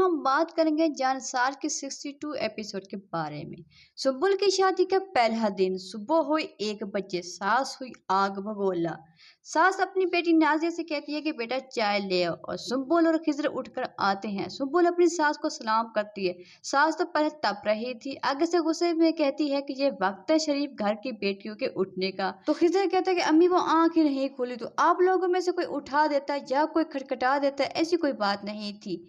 हम बात करेंगे जानसार के 62 एपिसोड के बारे में। सुब्बुल की शादी का पहला दिन, सुबह हुई 1 बजे, सास हुई आग भगोला। सास अपनी बेटी नाजिया से कहती है कि बेटा चाय ले आओ, और सुब्बुल और खिजर उठकर आते हैं। सुब्बुल अपनी सास को सलाम करती है। सास तो पहले तप रही थी, आगे से गुस्से में कहती है कि ये वक्त है शरीफ घर की बेटियों के उठने का। तो खिजर कहता है कि अम्मी वो आंख ही नहीं खुली तो आप लोगों में से कोई उठा देता या कोई खटखटा देता, ऐसी कोई बात नहीं थी।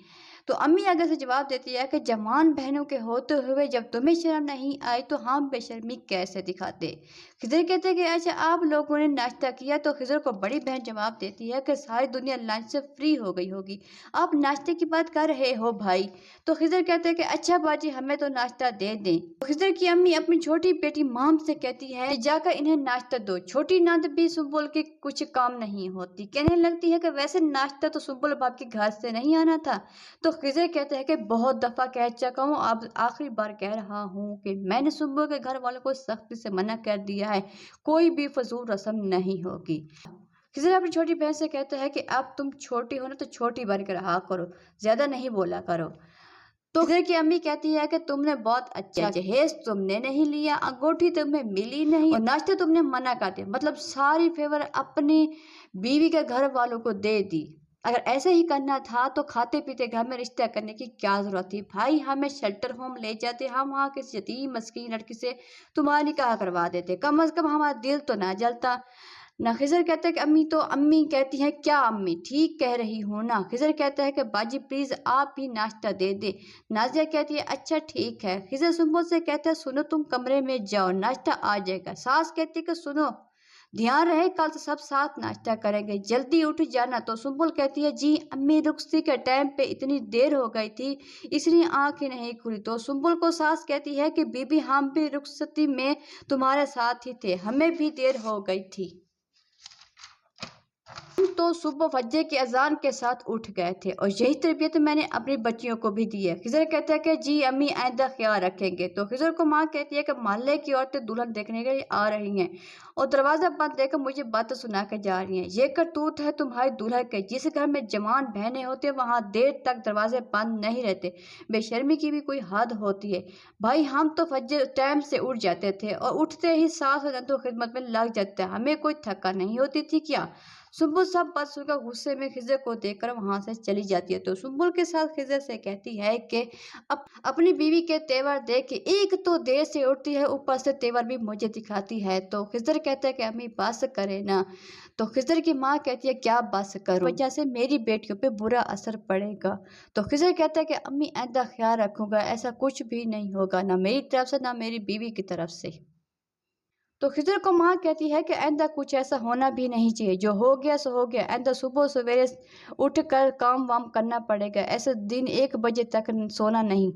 तो अम्मी आगे से जवाब देती है कि जवान बहनों के होते हुए जब तुम्हें शर्म नहीं आई तो हम बेशर्मी कैसे दिखाते। खिजर कहते हैं कि अच्छा आप लोगों ने नाश्ता किया। तो खिजर को बड़ी बहन जवाब देती है कि सारी दुनिया लंच से फ्री हो गई होगी, आप नाश्ते की बात कर रहे हो भाई। तो खिजर कहते हैं कि अच्छा बाजी हमें तो नाश्ता दे दें। तो खिजर की अम्मी अपनी छोटी बेटी माम से कहती है कि जाकर इन्हें नाश्ता दो। छोटी नंद भी सुब्बुल के कुछ काम नहीं होती, कहने लगती है कि वैसे नाश्ता तो सुब्बुल बाप के घर से नहीं आना था। तो खिजर कहते हैं कि बहुत दफा कह चुका हूँ, अब आखिरी बार कह रहा हूँ कि मैंने सुब्बुल के घर वालों को सख्ती से मना कर दिया है, कोई भी फजूल रस्म नहीं होगी। खिजर अपनी छोटी बहन से कहता है कि अब तुम छोटी हो ना तो छोटी बन कर रहा करो, ज्यादा नहीं बोला करो। तो खिजर की अम्मी कहती है कि तुमने बहुत अच्छा जहेज तुमने नहीं लिया, अंगूठी तुम्हें मिली नहीं और नाश्ते तुमने मना कर दिया, मतलब सारी फेवर अपनी बीवी के घर वालों को दे दी। अगर ऐसे ही करना था तो खाते पीते घर में रिश्ता करने की क्या जरूरत थी भाई, हमें शेल्टर होम ले जाते, हम वहाँ किसी यतीम मस्कीन लड़की से तुम्हारा निकाह करवा देते, कम अज कम हमारा दिल तो ना जलता ना। खिजर कहता है कि अम्मी, तो अम्मी कहती है क्या अम्मी ठीक कह रही हूँ ना। खिजर कहता है कि बाजी प्लीज आप ही नाश्ता दे दे। नाजिया कहती है अच्छा ठीक है। खिजर सुब्बुल से कहता है सुनो तुम कमरे में जाओ, नाश्ता आ जाएगा। सास कहती है कि सुनो ध्यान रहे कल तो सब साथ नाश्ता करेंगे, जल्दी उठ जाना। तो सुब्बुल कहती है जी अम्मी रुखसती के टाइम पे इतनी देर हो गई थी इसलिए आंखें नहीं खुली। तो सुब्बुल को सास कहती है कि बीबी हम भी रुखसती में तुम्हारे साथ ही थे, हमें भी देर हो गई थी। तो सुबह फज्जे की अजान के साथ उठ गए थे और यही तरबियत मैंने अपनी बच्चियों को भी दी है। खिजर कहता है कि जी अम्मी आइंदा ख्याल रखेंगे। तो खिजर को माँ कहती है कि मोहल्ले की औरतें दुल्हन देखने के लिए आ रही हैं और दरवाजा बंद देकर मुझे बातें सुना के जा रही हैं। ये करतूत है तुम्हारी दूल्हा के, जिस घर में जवान बहनें होते वहां देर तक दरवाजे बंद नहीं रहते, बेशर्मी की भी कोई हद होती है भाई। हम तो फज्र टाइम से उठ जाते थे और उठते ही सास और नंदो खिदमत में लग जाते, हमें कोई थका नहीं होती थी क्या। सुब्बुल सब बात सुनकर गुस्से में खिजर को देखकर वहां से चली जाती है। तो सुब्बुल के साथ खिजर से कहती है कि अपनी बीवी के तेवर देख के एक तो देर से उठती है, ऊपर से तेवर भी मुझे दिखाती है। तो खिजर कहता है कि अम्मी बस करे ना। तो खिजर की माँ कहती है क्या बस करूं, वजह से मेरी बेटियों पे बुरा असर पड़ेगा। तो खिजर कहता है कि अम्मी ऐसा ख्याल रखूंगा, ऐसा कुछ भी नहीं होगा, ना मेरी तरफ से ना मेरी बीवी की तरफ से। तो खिजर को माँ कहती है कि आइंदा कुछ ऐसा होना भी नहीं चाहिए, जो हो गया सो हो गया, आइंदा सुबह सवेरे उठ कर काम वाम करना पड़ेगा, ऐसे दिन 1 बजे तक सोना नहीं,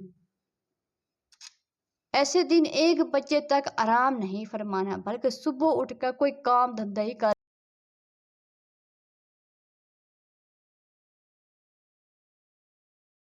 ऐसे दिन 1 बजे तक आराम नहीं फरमाना, बल्कि सुबह उठकर कोई काम धंधा ही कर